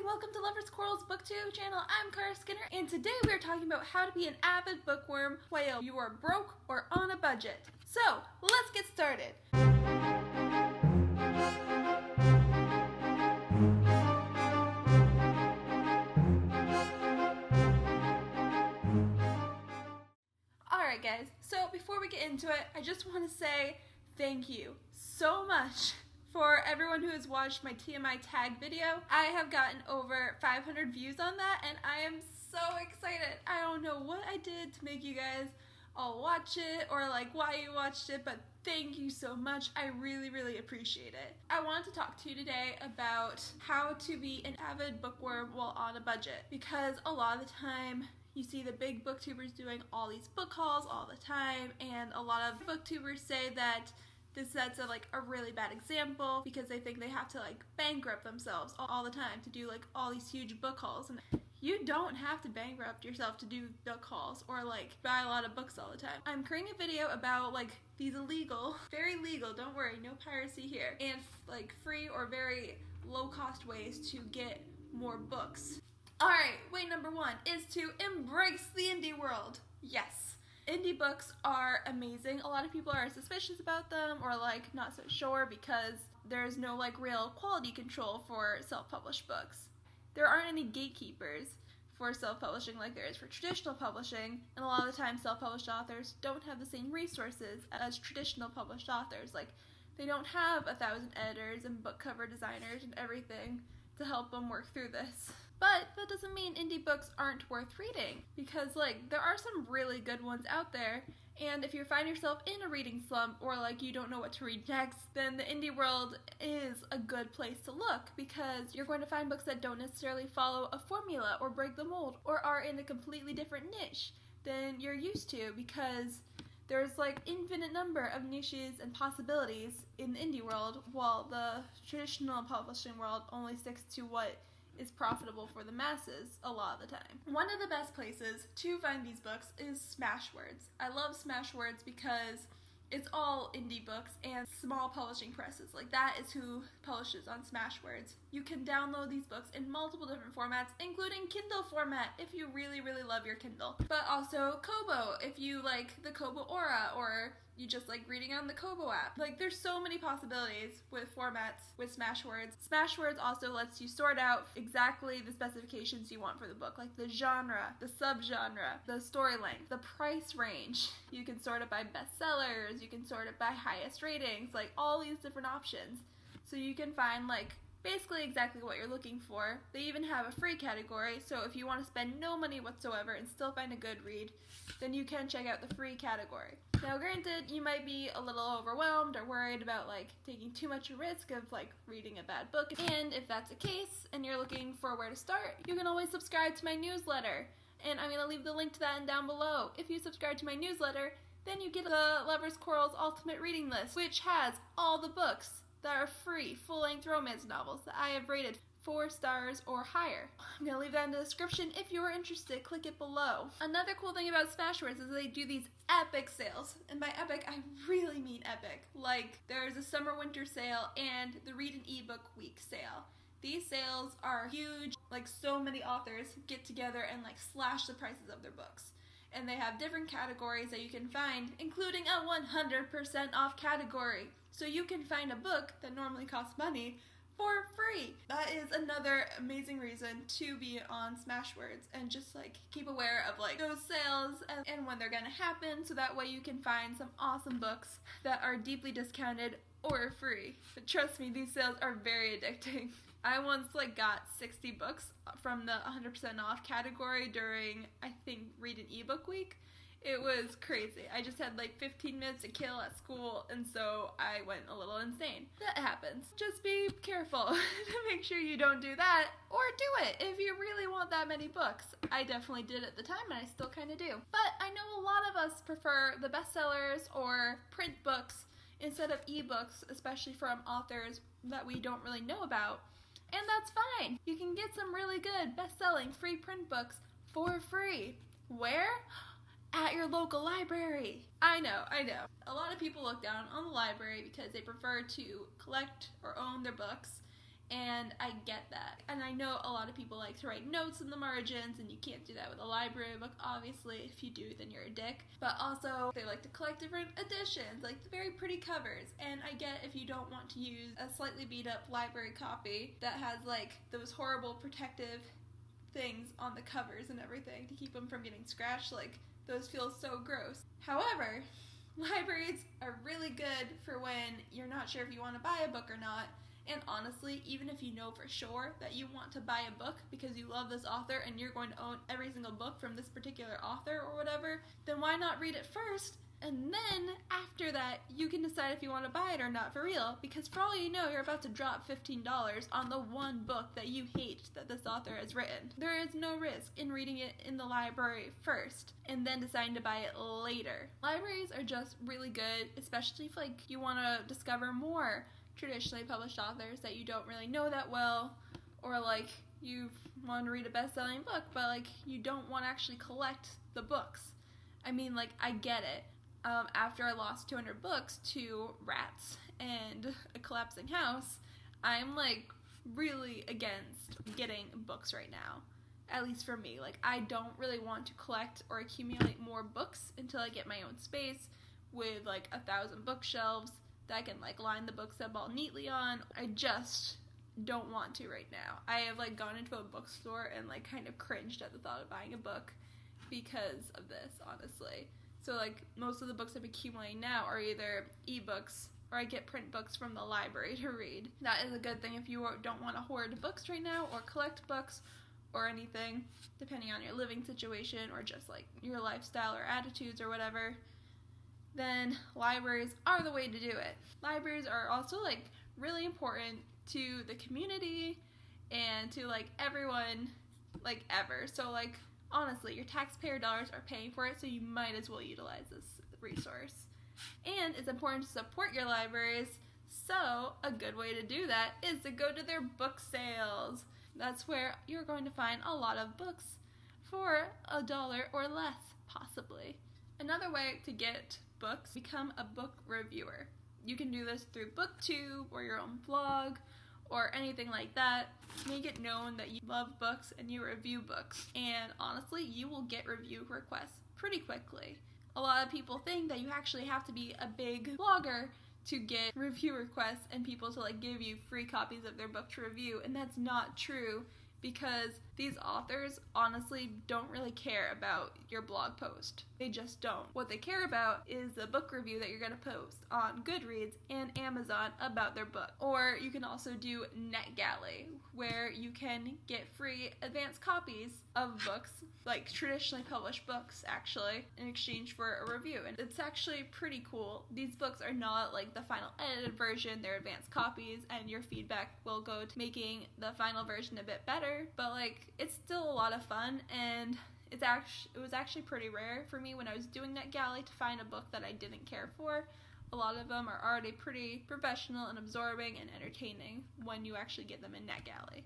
welcome to Lovers Quarrels BookTube channel. I'm Cara Skinner, and today we are talking about how to be an avid bookworm while you are broke or on a budget. So, let's get started. Alright guys, so before we get into it, I just want to say thank you so much for everyone who has watched my TMI tag video. I have gotten over 500 views on that and I am so excited. I don't know what I did to make you guys all watch it or like why you watched it, but thank you so much. I really appreciate it. I wanted to talk to you today about how to be an avid bookworm while on a budget, because a lot of the time you see the big booktubers doing all these book hauls all the time, and a lot of booktubers say that this sets a really bad example because they think they have to like bankrupt themselves all the time to do like all these huge book hauls. And you don't have to bankrupt yourself to do book hauls or like buy a lot of books all the time. I'm creating a video about like these illegal, very legal, don't worry, no piracy here, and like free or very low cost ways to get more books. Alright, way number one is to embrace the indie world. Yes. Indie books are amazing. A lot of people are suspicious about them or like not so sure because there's no like real quality control for self-published books. There aren't any gatekeepers for self-publishing like there is for traditional publishing, and a lot of the time self-published authors don't have the same resources as traditional published authors. Like they don't have 1,000 editors and book cover designers and everything to help them work through this. But that doesn't mean indie books aren't worth reading, because like there are some really good ones out there, and if you find yourself in a reading slump or like you don't know what to read next, then the indie world is a good place to look, because you're going to find books that don't necessarily follow a formula or break the mold or are in a completely different niche than you're used to, because there's like infinite number of niches and possibilities in the indie world, while the traditional publishing world only sticks to what is profitable for the masses a lot of the time. One of the best places to find these books is Smashwords. I love Smashwords because it's all indie books and small publishing presses. Like that is who publishes on Smashwords. You can download these books in multiple different formats, including Kindle format if you really love your Kindle. But also Kobo if you like the Kobo Aura, or you just like reading on the Kobo app. Like there's so many possibilities with formats with Smashwords. Smashwords also lets you sort out exactly the specifications you want for the book, like the genre, the subgenre, the story length, the price range. You can sort it by bestsellers, you can sort it by highest ratings, like all these different options. So you can find like basically exactly what you're looking for. They even have a free category, so if you want to spend no money whatsoever and still find a good read, then you can check out the free category. Now granted, you might be a little overwhelmed or worried about like taking too much risk of like reading a bad book, and if that's the case and you're looking for where to start, you can always subscribe to my newsletter, and I'm going to leave the link to that down below. If you subscribe to my newsletter, then you get the Lovers Quarrels Ultimate Reading List, which has all the books that are free, full-length romance novels that I have rated 4 stars or higher. I'm gonna leave that in the description. If you are interested, click it below. Another cool thing about Smashwords is they do these epic sales, and by epic I really mean epic. Like there's a summer-winter sale and the Read an eBook Week sale. These sales are huge. Like so many authors get together and like slash the prices of their books. And they have different categories that you can find, including a 100% off category. So you can find a book that normally costs money for free. That is another amazing reason to be on Smashwords, and just like keep aware of like those sales and when they're gonna happen, so that way you can find some awesome books that are deeply discounted or free. But trust me, these sales are very addicting. I once like got 60 books from the 100% off category during, I think, Read an eBook Week. It was crazy. I just had like 15 minutes to kill at school, and so I went a little insane. That happens. Just be careful to make sure you don't do that, or do it if you really want that many books. I definitely did at the time, and I still kind of do. But I know a lot of us prefer the bestsellers or print books instead of ebooks, especially from authors that we don't really know about. And that's fine. You can get some really good best-selling free print books for free. Where? At your local library. I know. A lot of people look down on the library because they prefer to collect or own their books, and I get that. And I know a lot of people like to write notes in the margins, and you can't do that with a library book, obviously. If you do, then you're a dick. But also, they like to collect different editions, like the very pretty covers. And I get if you don't want to use a slightly beat up library copy that has like those horrible protective things on the covers and everything to keep them from getting scratched, like those feel so gross. However, libraries are really good for when you're not sure if you want to buy a book or not. And honestly, even if you know for sure that you want to buy a book because you love this author and you're going to own every single book from this particular author or whatever, then why not read it first? And then, after that, you can decide if you want to buy it or not for real, because for all you know, you're about to drop $15 on the one book that you hate that this author has written. There is no risk in reading it in the library first, and then deciding to buy it later. Libraries are just really good, especially if like you want to discover more traditionally published authors that you don't really know that well, or like you want to read a best-selling book, but like you don't want to actually collect the books. I mean, like, I get it. After I lost 200 books to rats and a collapsing house, I'm like really against getting books right now. At least for me. Like, I don't really want to collect or accumulate more books until I get my own space with like 1,000 bookshelves that I can like line the books up all neatly on. I just don't want to right now. I have like gone into a bookstore and like kind of cringed at the thought of buying a book because of this, honestly. So like most of the books I'm accumulating now are either ebooks or I get print books from the library to read. That is a good thing if you don't want to hoard books right now or collect books or anything, depending on your living situation or just like your lifestyle or attitudes or whatever. Then libraries are the way to do it. Libraries are also like really important to the community and to like everyone like ever. So like honestly, your taxpayer dollars are paying for it, so you might as well utilize this resource. And it's important to support your libraries, so a good way to do that is to go to their book sales. That's where you're going to find a lot of books for $1 or less, possibly. Another way to get books, become a book reviewer. You can do this through BookTube or your own blog or anything like that. Make it known that you love books and you review books. And honestly, you will get review requests pretty quickly. A lot of people think that you actually have to be a big blogger to get review requests and people to like give you free copies of their book to review, and that's not true, because these authors honestly don't really care about your blog post. They just don't. What they care about is the book review that you're going to post on Goodreads and Amazon about their book. Or you can also do NetGalley, where you can get free advanced copies of books, like traditionally published books actually, in exchange for a review. And it's actually pretty cool. These books are not like the final edited version, they're advanced copies, and your feedback will go to making the final version a bit better. But like, it's still a lot of fun, and it was actually pretty rare for me when I was doing NetGalley to find a book that I didn't care for. A lot of them are already pretty professional and absorbing and entertaining when you actually get them in NetGalley.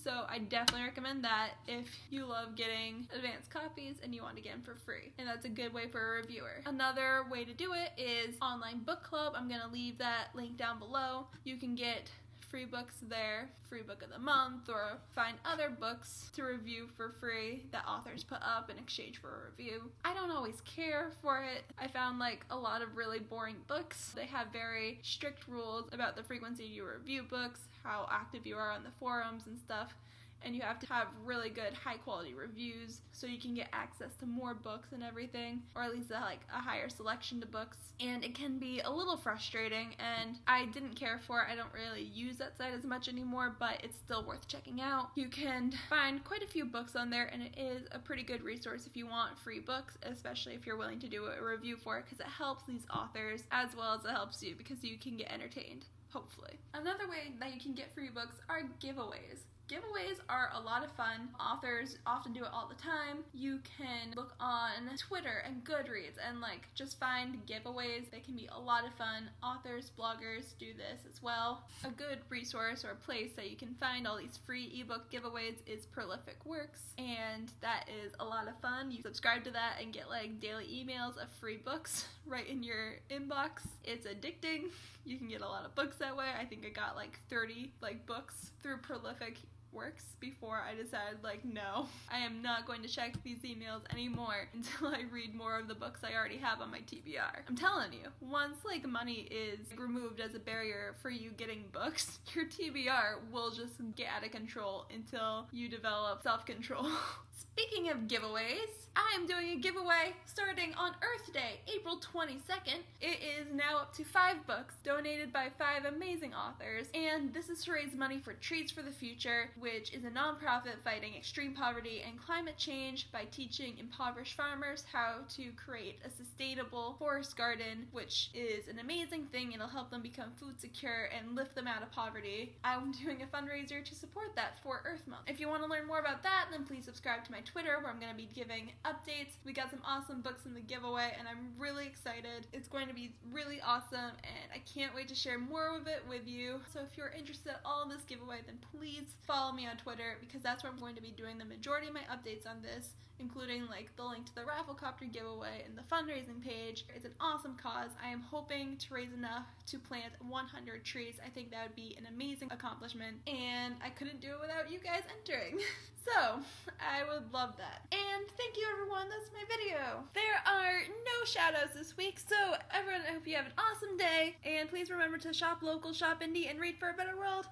So I definitely recommend that if you love getting advanced copies and you want to get them for free. And that's a good way for a reviewer. Another way to do it is online book club. I'm going to leave that link down below. You can get free books there, free book of the month, or find other books to review for free that authors put up in exchange for a review. I don't always care for it. I found like a lot of really boring books. They have very strict rules about the frequency you review books, how active you are on the forums and stuff, and you have to have really good high quality reviews so you can get access to more books and everything, or at least like a higher selection to books. And it can be a little frustrating, and I didn't care for it. I don't really use that site as much anymore, but it's still worth checking out. You can find quite a few books on there, and it is a pretty good resource if you want free books, especially if you're willing to do a review for it, because it helps these authors as well as it helps you, because you can get entertained, hopefully. Another way that you can get free books are giveaways. Giveaways are a lot of fun. Authors often do it all the time. You can look on Twitter and Goodreads and just find giveaways. They can be a lot of fun. Authors, bloggers do this as well. A good resource or place that you can find all these free ebook giveaways is Prolific Works, and that is a lot of fun. You subscribe to that and get daily emails of free books right in your inbox. It's addicting. You can get a lot of books that way. I think I got 30 books through Prolific Works before I decided no, I am not going to check these emails anymore until I read more of the books I already have on my TBR. I'm telling you, once money is removed as a barrier for you getting books, your TBR will just get out of control until you develop self-control. Speaking of giveaways, I am doing a giveaway starting on Earth Day, April 22nd. It is now up to 5 books donated by 5 amazing authors, and this is to raise money for Trees for the Future, which is a nonprofit fighting extreme poverty and climate change by teaching impoverished farmers how to create a sustainable forest garden, which is an amazing thing. It'll help them become food secure and lift them out of poverty. I'm doing a fundraiser to support that for Earth Month. If you want to learn more about that, then please subscribe to my Twitter, where I'm going to be giving updates. We got some awesome books in the giveaway, and I'm really excited. It's going to be really awesome, and I can't wait to share more of it with you. So if you're interested at all in this giveaway, then please follow me on Twitter, because that's where I'm going to be doing the majority of my updates on this, including the link to the Rafflecopter giveaway and the fundraising page. It's an awesome cause. I am hoping to raise enough to plant 100 trees. I think that would be an amazing accomplishment, and I couldn't do it without you guys entering. So, I would love that. And thank you, everyone. That's my video. There are no shoutouts this week, so everyone, I hope you have an awesome day, and please remember to shop local, shop indie, and read for a better world.